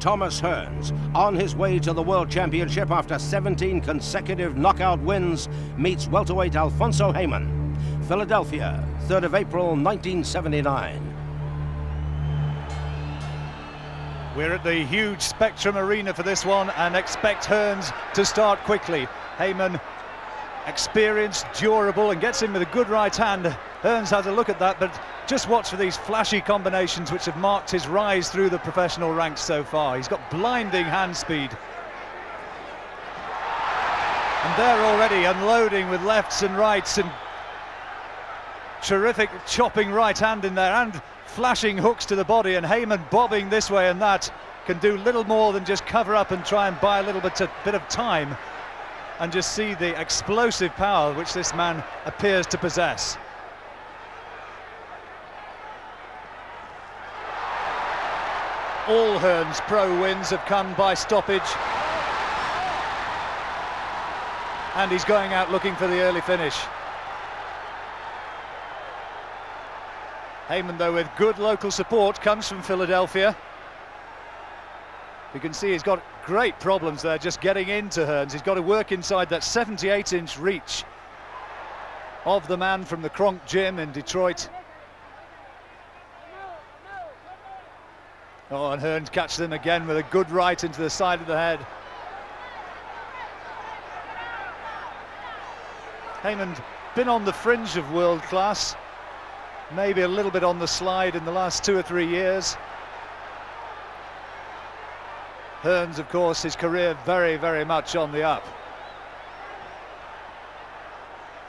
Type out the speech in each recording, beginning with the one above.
Thomas Hearns, on his way to the World Championship after 17 consecutive knockout wins, meets welterweight Alfonso Hayman. Philadelphia, 3rd of April, 1979. We're at the huge Spectrum Arena for this one and expect Hearns to start quickly. Hayman, experienced, durable, and gets in with a good right hand. Hearns has a look at that, but just watch for these flashy combinations which have marked his rise through the professional ranks so far. He's got blinding hand speed. And they're already unloading with lefts and rights, and terrific chopping right hand in there, and flashing hooks to the body, and Hayman bobbing this way and that, can do little more than just cover up and try and buy a little bit of time, and just see the explosive power which this man appears to possess. All Hearns pro wins have come by stoppage, and he's going out looking for the early finish. Hayman, though, with good local support, comes from Philadelphia. You can see he's got great problems there just getting into Hearns. He's got to work inside that 78-inch reach of the man from the Kronk Gym in Detroit. Oh, and Hearns catches him again with a good right into the side of the head. Hayman been on the fringe of world class, maybe a little bit on the slide in the last 2 or 3 years. Hearns, of course, his career very, very much on the up.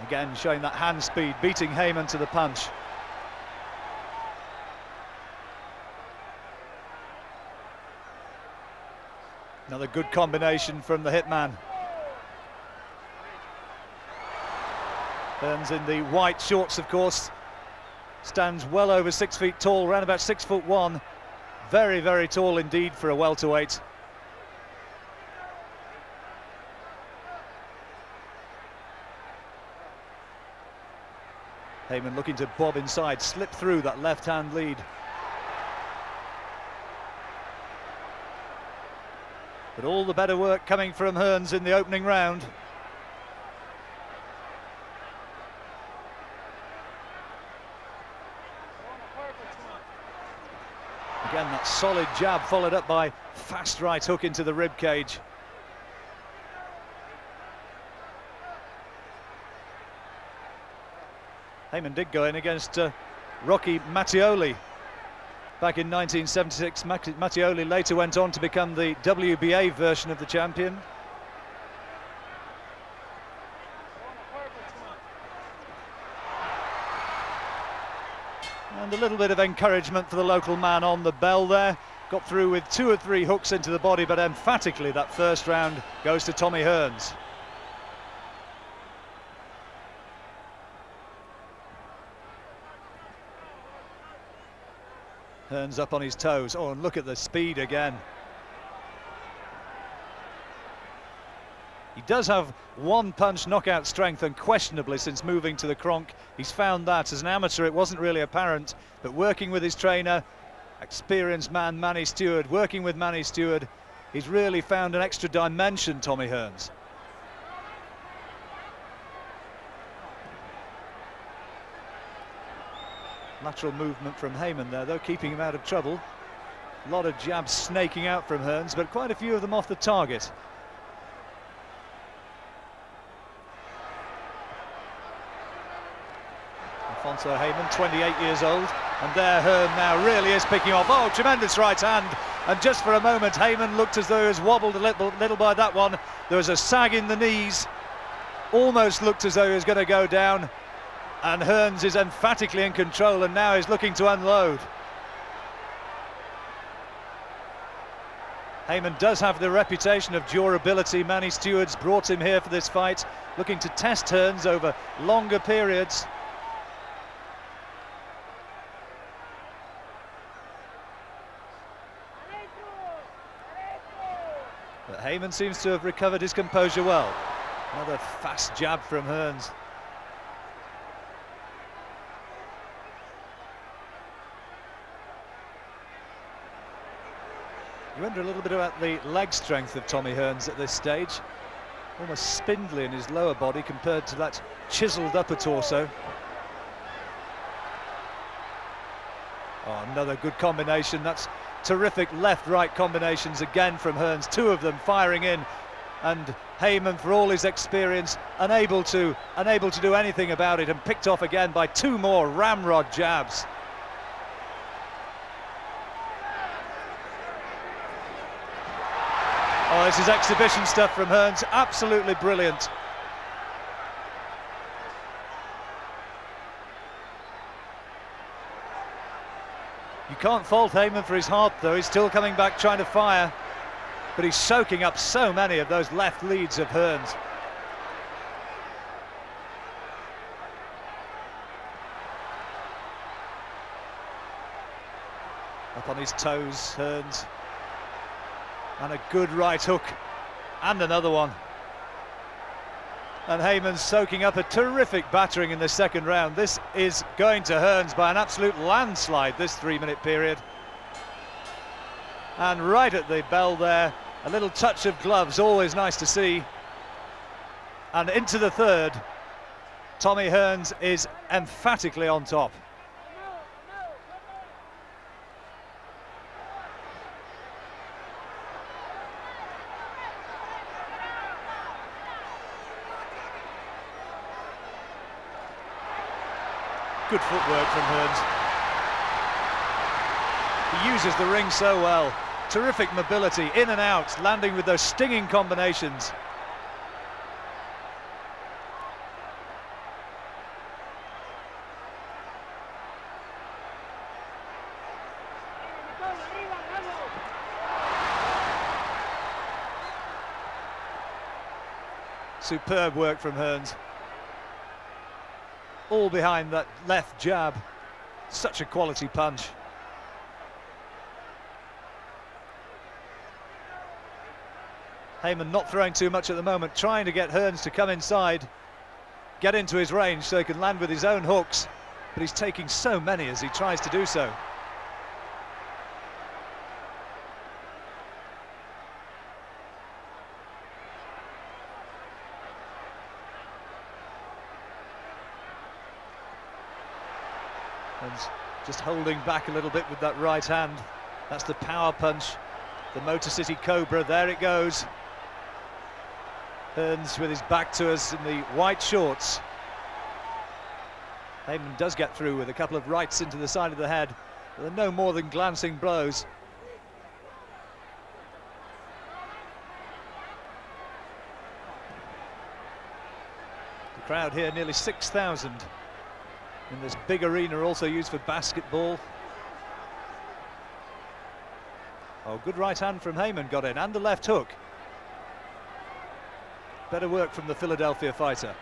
Again, showing that hand speed, beating Hayman to the punch. Another good combination from the hitman. Hearns in the white shorts, of course, stands well over 6 feet tall, around about 6'1". Very, very tall indeed for a welterweight. Hayman looking to bob inside, slip through that left-hand lead. But all the better work coming from Hearns in the opening round. Again, that solid jab followed up by fast right hook into the rib cage. Hayman did go in against Rocky Mattioli back in 1976. Mattioli later went on to become the WBA version of the champion. And a little bit of encouragement for the local man on the bell there. Got through with 2 or 3 hooks into the body, but emphatically that first round goes to Tommy Hearns. Hearns up on his toes. Oh, and look at the speed again. He does have one-punch knockout strength, unquestionably, since moving to the Kronk. He's found that. As an amateur, it wasn't really apparent, but working with his trainer, experienced man Manny Stewart, working with Manny Stewart, he's really found an extra dimension, Tommy Hearns. Lateral movement from Hayman there, though, keeping him out of trouble. A lot of jabs snaking out from Hearns, but quite a few of them off the target. Alfonso Hayman, 28 years old, and there Hearns now really is picking off. Oh, tremendous right hand, and just for a moment Hayman looked as though he was wobbled a little by that one. There was a sag in the knees, almost looked as though he was going to go down, and Hearns is emphatically in control and now is looking to unload. Hayman does have the reputation of durability. Manny Stewart's brought him here for this fight, looking to test Hearns over longer periods. But Hayman seems to have recovered his composure well. Another fast jab from Hearns. You wonder a little bit about the leg strength of Tommy Hearns at this stage. Almost spindly in his lower body compared to that chiselled upper torso. Oh, another good combination. That's terrific left-right combinations again from Hearns. Two of them firing in, and Hayman, for all his experience, unable to do anything about it, and picked off again by two more ramrod jabs. Oh, this is exhibition stuff from Hearns. Absolutely brilliant. You can't fault Hayman for his heart, though. He's still coming back trying to fire, but he's soaking up so many of those left leads of Hearns. Up on his toes, Hearns. And a good right hook, and another one. And Hayman's soaking up a terrific battering in the second round. This is going to Hearns by an absolute landslide, this 3-minute period. And right at the bell there, a little touch of gloves, always nice to see. And into the third, Tommy Hearns is emphatically on top. Good footwork from Hearns. He uses the ring so well. Terrific mobility, in and out, landing with those stinging combinations. Superb work from Hearns. All behind that left jab. Such a quality punch. Hayman not throwing too much at the moment, trying to get Hearns to come inside, get into his range so he can land with his own hooks, but he's taking so many as he tries to do so. And just holding back a little bit with that right hand. That's the power punch, the Motor City Cobra. There it goes. Hearns with his back to us in the white shorts. Hayman does get through with a couple of rights into the side of the head, but they're no more than glancing blows. The crowd here, nearly 6,000. In this big arena, also used for basketball. Oh, good right hand from Hayman got in, and the left hook. Better work from the Philadelphia fighter.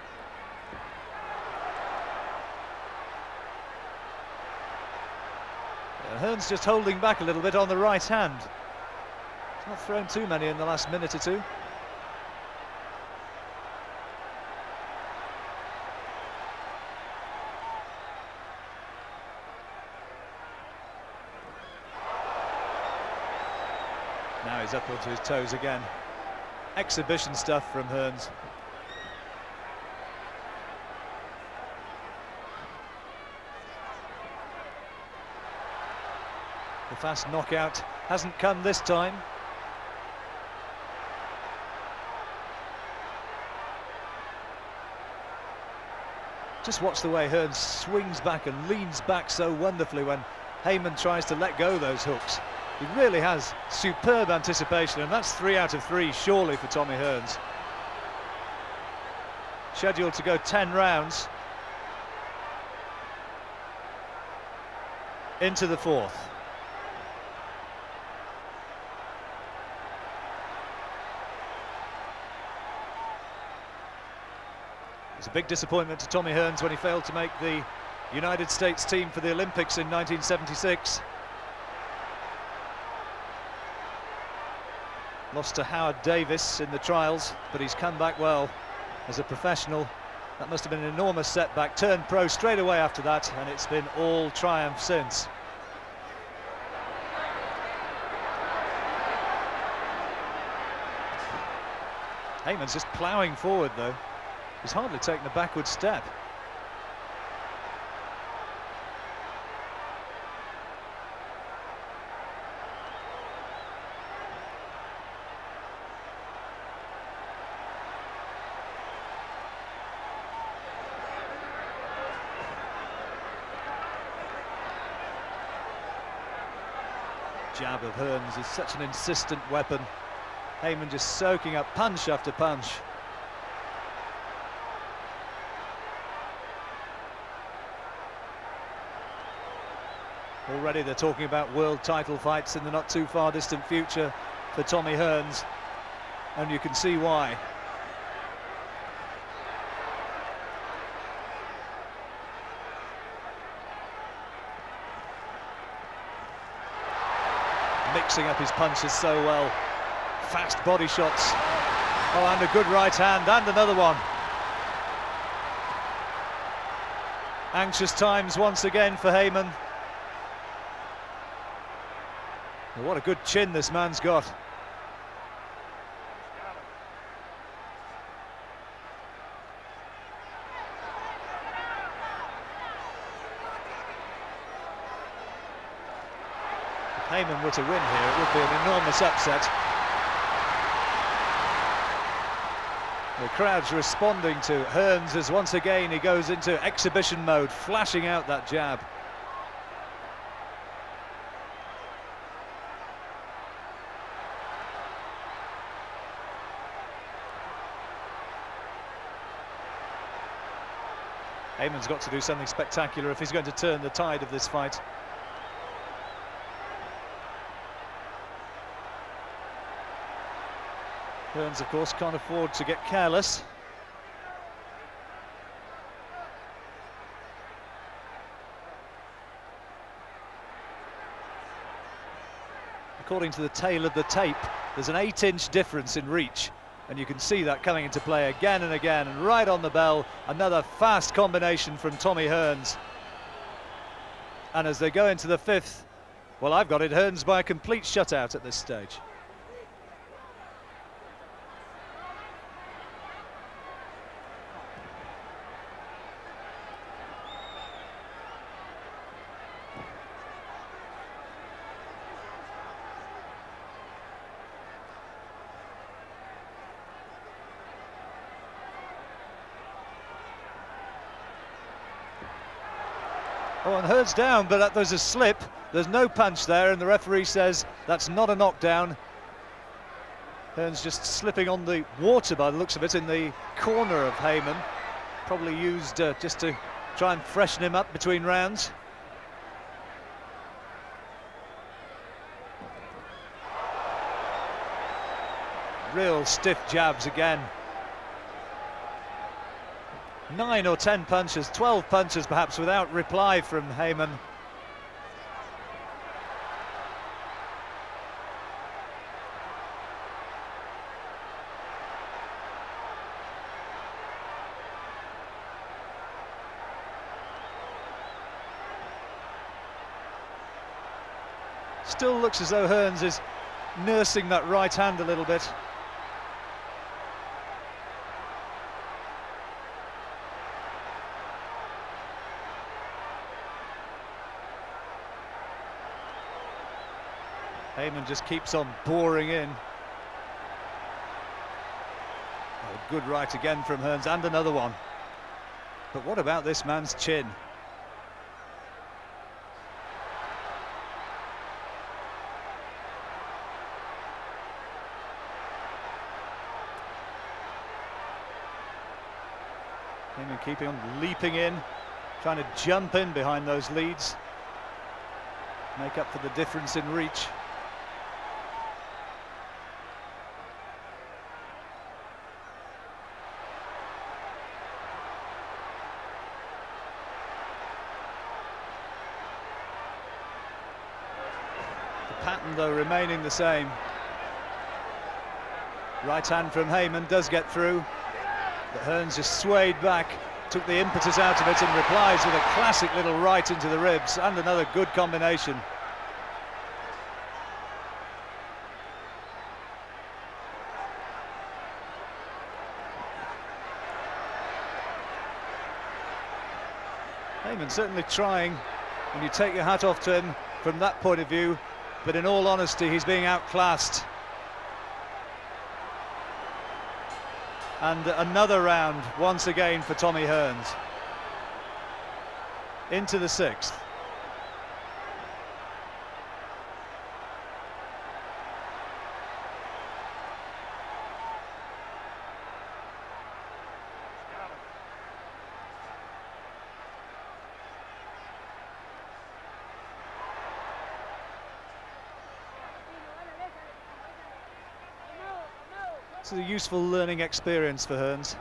Hearns just holding back a little bit on the right hand. He's not thrown too many in the last minute or two. Now he's up onto his toes again. Exhibition stuff from Hearns. The fast knockout hasn't come this time. Just watch the way Hearns swings back and leans back so wonderfully when Hayman tries to let go those hooks. He really has superb anticipation, and that's 3 out of 3 surely for Tommy Hearns. Scheduled to go 10 rounds. Into the fourth. It's a big disappointment to Tommy Hearns when he failed to make the United States team for the Olympics in 1976. Lost to Howard Davis in the trials, but he's come back well as a professional. That must have been an enormous setback. Turned pro straight away after that, and it's been all triumph since. Hayman's just ploughing forward though. He's hardly taken a backward step. Jab of Hearns is such an insistent weapon. Hayman just soaking up punch after punch. Already they're talking about world title fights in the not too far distant future for Tommy Hearns, and you can see why. Mixing up his punches so well. Fast body shots. Oh, and a good right hand, and another one. Anxious times once again for Hayman. Oh, what a good chin this man's got. If Hayman were to win here, it would be an enormous upset. The crowd's responding to Hearns as once again he goes into exhibition mode, flashing out that jab. Hayman's got to do something spectacular if he's going to turn the tide of this fight. Hearns, of course, can't afford to get careless. According to the tail of the tape, there's an 8-inch difference in reach, and you can see that coming into play again and again, and right on the bell, another fast combination from Tommy Hearns. And as they go into the fifth, well, I've got it Hearns by a complete shutout at this stage. Oh, and Hearns down, but there's a slip. There's no punch there, and the referee says that's not a knockdown. Hearns just slipping on the water by the looks of it in the corner of Hayman. Probably used just to try and freshen him up between rounds. Real stiff jabs again. 9 or 10 punches, 12 punches perhaps without reply from Hayman. Still looks as though Hearns is nursing that right hand a little bit. Hayman just keeps on boring in. Oh, good right again from Hearns, and another one. But what about this man's chin? Hayman keeping on leaping in, trying to jump in behind those leads, make up for the difference in reach. Pattern though remaining the same. Right hand from Hayman does get through, but Hearns just swayed back, took the impetus out of it and replies with a classic little right into the ribs, and another good combination. Hayman certainly trying, and you take your hat off to him from that point of view, but in all honesty, he's being outclassed. And another round, once again, for Tommy Hearns. Into the 6th. It's a useful learning experience for Hearns.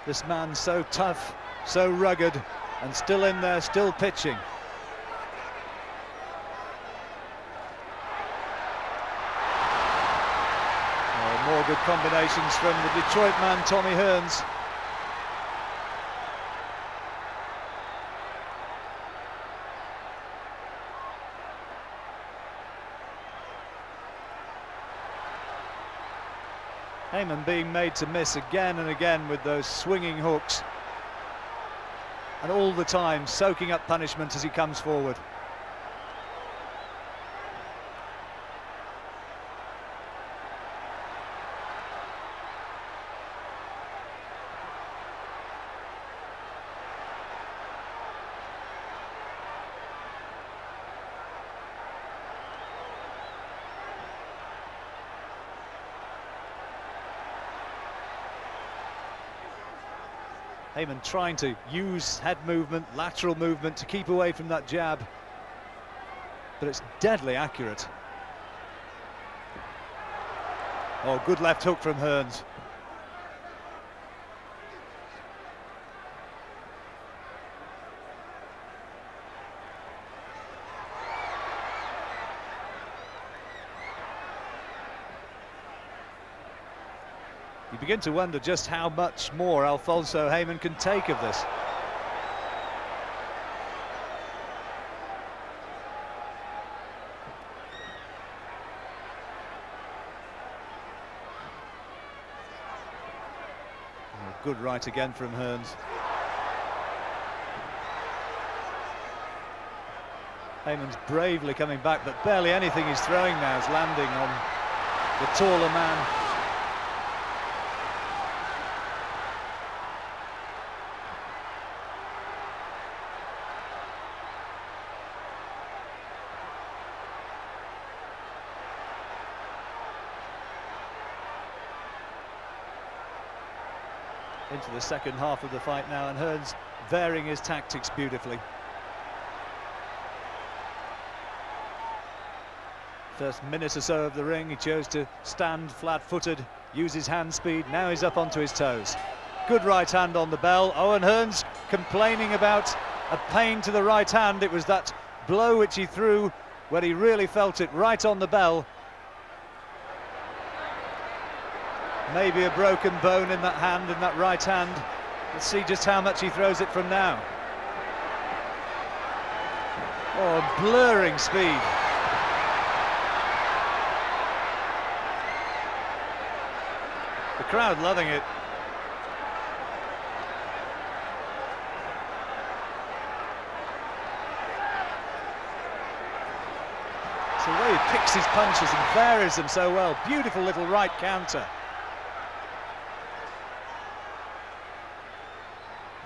This man so tough, so rugged, and still in there, still pitching. Oh, more good combinations from the Detroit man, Tommy Hearns. Hayman being made to miss again and again with those swinging hooks, and all the time soaking up punishment as he comes forward. Hayman trying to use head movement, lateral movement to keep away from that jab, but it's deadly accurate. Oh, good left hook from Hearns. You begin to wonder just how much more Alfonso Hayman can take of this. Oh, good right again from Hearns. Hayman's bravely coming back, but barely anything he's throwing now is landing on the taller man. Into the second half of the fight now, and Hearns varying his tactics beautifully. First minute or so of the ring, he chose to stand flat-footed, use his hand speed. Now he's up onto his toes. Good right hand on the bell. Owen Hearns complaining about a pain to the right hand. It was that blow which he threw where he really felt it right on the bell. Maybe a broken bone in that hand, in that right hand. Let's see just how much he throws it from now. Oh, blurring speed. The crowd loving it. It's the way he picks his punches and varies them so well. Beautiful little right counter.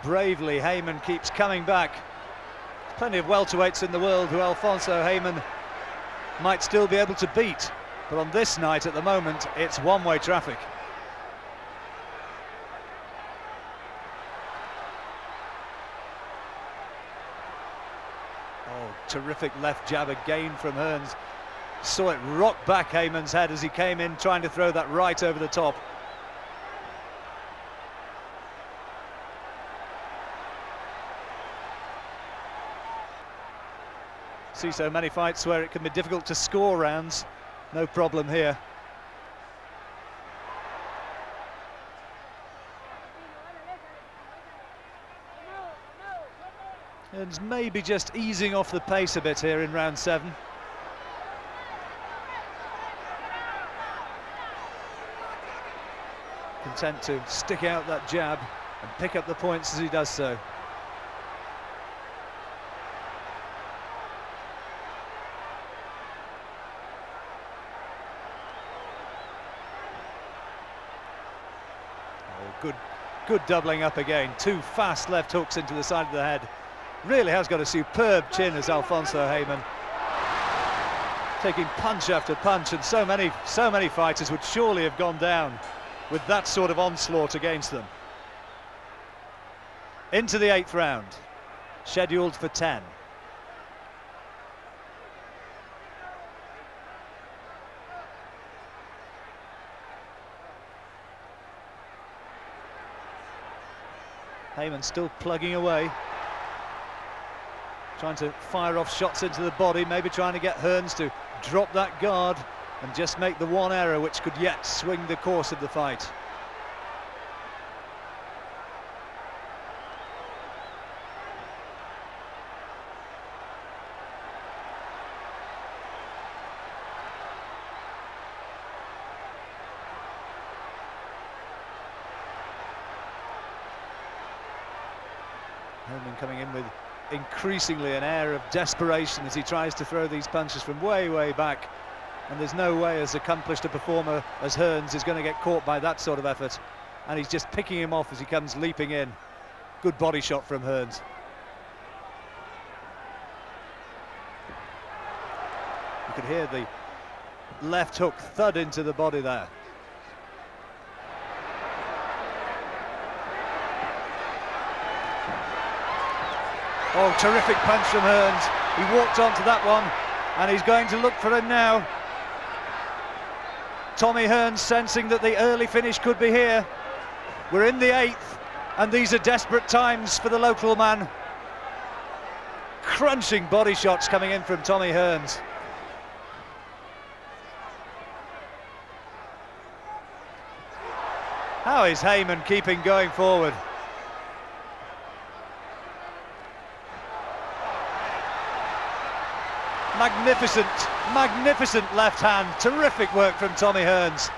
Bravely, Hayman keeps coming back. There's plenty of welterweights in the world who Alfonso Hayman might still be able to beat, but on this night at the moment it's one-way traffic. Oh, terrific left jab again from Hearns. Saw it rock back Hayman's head as he came in trying to throw that right over the top. See so many fights where it can be difficult to score rounds. No problem here. And maybe just easing off the pace a bit here in round 7. Content to stick out that jab and pick up the points as he does so. good doubling up again. Two fast left hooks into the side of the head. Really has got a superb chin, as Alfonso Hayman. Taking punch after punch, and so many fighters would surely have gone down with that sort of onslaught against them. Into the 8th round, scheduled for 10. Hayman still plugging away, trying to fire off shots into the body, maybe trying to get Hearns to drop that guard and just make the one error which could yet swing the course of the fight. Hayman coming in with increasingly an air of desperation as he tries to throw these punches from way back, and there's no way as accomplished a performer as Hearns is going to get caught by that sort of effort, and he's just picking him off as he comes leaping in. Good body shot from Hearns. You could hear the left hook thud into the body there. Oh, terrific punch from Hearns. He walked onto that one, and he's going to look for him now. Tommy Hearns sensing that the early finish could be here. We're in the 8th, and these are desperate times for the local man. Crunching body shots coming in from Tommy Hearns. How is Hayman keeping going forward? Magnificent left hand. Terrific work from Tommy Hearns.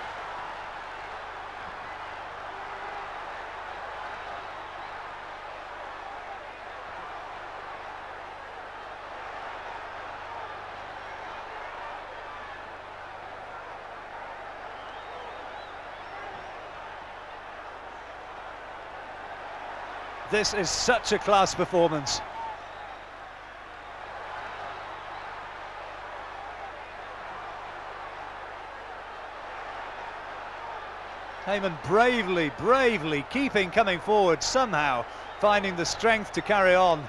This is such a class performance. Hayman bravely coming forward, somehow finding the strength to carry on.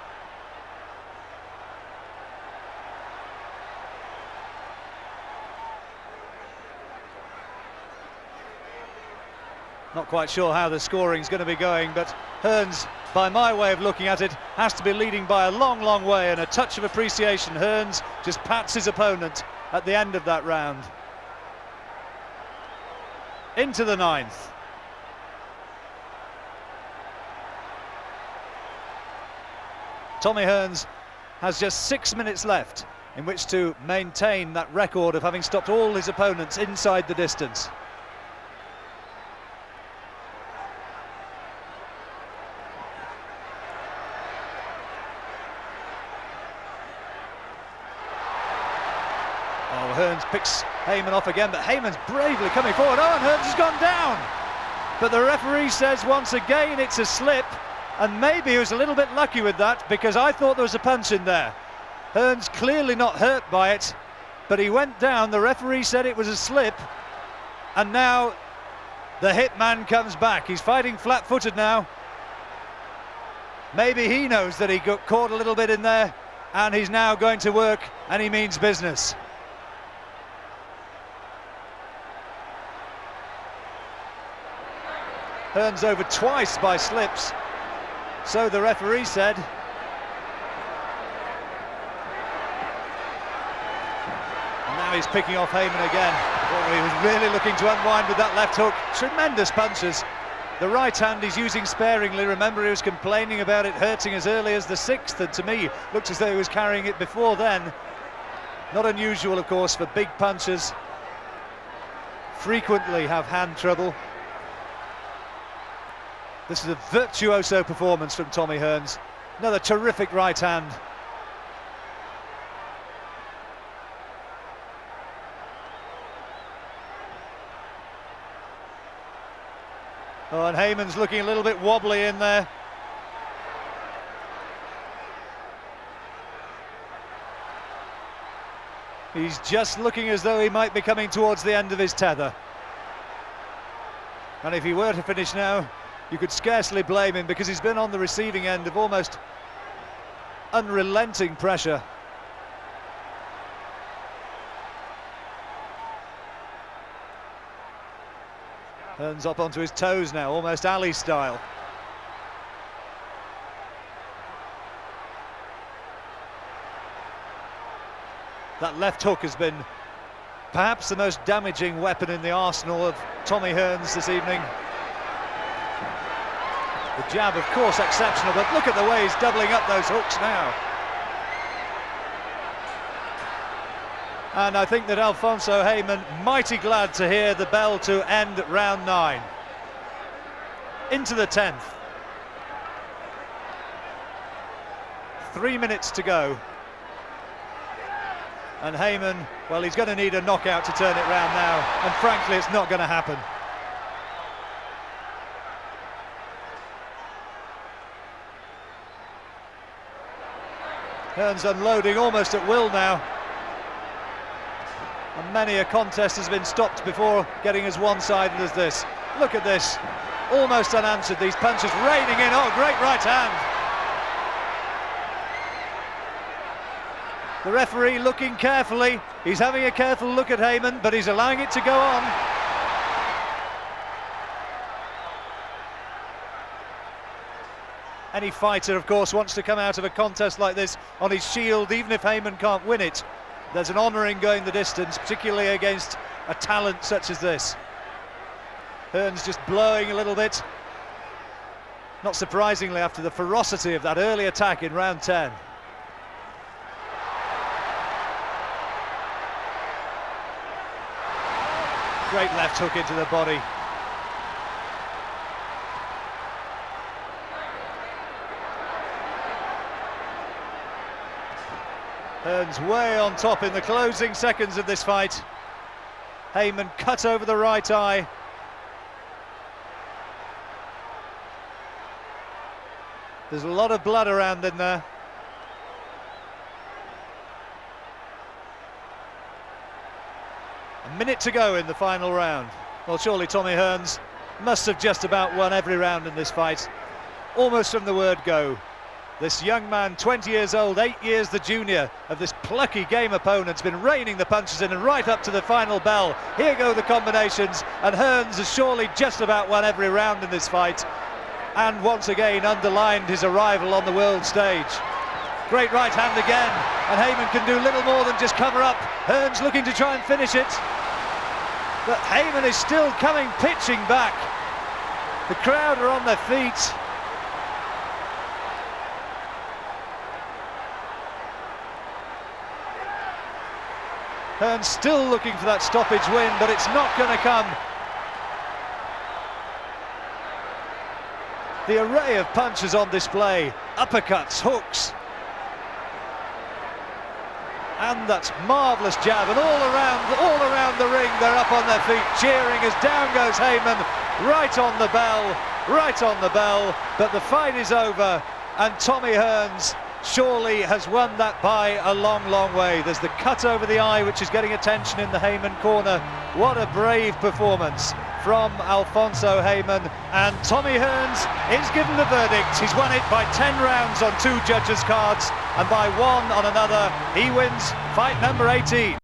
Not quite sure how the scoring's going to be going, but Hearns, by my way of looking at it, has to be leading by a long way, and a touch of appreciation. Hearns just pats his opponent at the end of that round. Into the 9th. Tommy Hearns has just 6 minutes left in which to maintain that record of having stopped all his opponents inside the distance. Oh, Hearns picks Hayman off again, but Hayman's bravely coming forward. Oh, and Hearns has gone down. But the referee says once again it's a slip, and maybe he was a little bit lucky with that, because I thought there was a punch in there. Hearns clearly not hurt by it, but he went down. The referee said it was a slip, and now the hitman comes back. He's fighting flat-footed now. Maybe he knows that he got caught a little bit in there, and he's now going to work, and he means business. Hearns over twice by slips, so the referee said. And now he's picking off Hayman again. Oh, he was really looking to unwind with that left hook. Tremendous punches. The right hand he's using sparingly. Remember, he was complaining about it hurting as early as the 6th, and to me looked as though he was carrying it before then. Not unusual, of course, for big punchers. Frequently have hand trouble. This is a virtuoso performance from Tommy Hearns. Another terrific right hand. Oh, and Hayman's looking a little bit wobbly in there. He's just looking as though he might be coming towards the end of his tether. And if he were to finish now, you could scarcely blame him, because he's been on the receiving end of almost unrelenting pressure. Hearns up onto his toes now, almost Ali style. That left hook has been perhaps the most damaging weapon in the arsenal of Tommy Hearns this evening. The jab, of course, exceptional, but look at the way he's doubling up those hooks now. And I think that Alfonso Hayman mighty glad to hear the bell to end round 9. Into the 10th. 3 minutes to go. And Hayman, well, he's going to need a knockout to turn it round now, and frankly it's not going to happen. Hearns unloading almost at will now. And many a contest has been stopped before getting as one-sided as this. Look at this, almost unanswered, these punches raining in. Oh, great right hand. The referee looking carefully, he's having a careful look at Hayman, but he's allowing it to go on. Any fighter, of course, wants to come out of a contest like this on his shield, even if Hayman can't win it. There's an honour in going the distance, particularly against a talent such as this. Hearns just blowing a little bit. Not surprisingly, after the ferocity of that early attack in round 10. Great left hook into the body. Hearns way on top in the closing seconds of this fight. Hayman cut over the right eye. There's a lot of blood around in there. A minute to go in the final round. Well, surely Tommy Hearns must have just about won every round in this fight, almost from the word go. This young man, 20 years old, 8 years the junior of this plucky game opponent's been raining the punches in, and right up to the final bell. Here go the combinations, and Hearns has surely just about won every round in this fight, and once again underlined his arrival on the world stage. Great right hand again, and Hayman can do little more than just cover up. Hearns looking to try and finish it, but Hayman is still coming pitching back. The crowd are on their feet. Hearns still looking for that stoppage win, but it's not going to come. The array of punches on display, uppercuts, hooks, and that marvellous jab, and all around the ring they're up on their feet cheering as down goes Hayman, right on the bell, but the fight is over, and Tommy Hearns surely has won that by a long, long way. There's the cut over the eye which is getting attention in the Hayman corner. What a brave performance from Alfonso Hayman, and Tommy Hearns is given the verdict. He's won it by 10 rounds on 2 judges' cards, and by 1 on another. He wins fight number 18.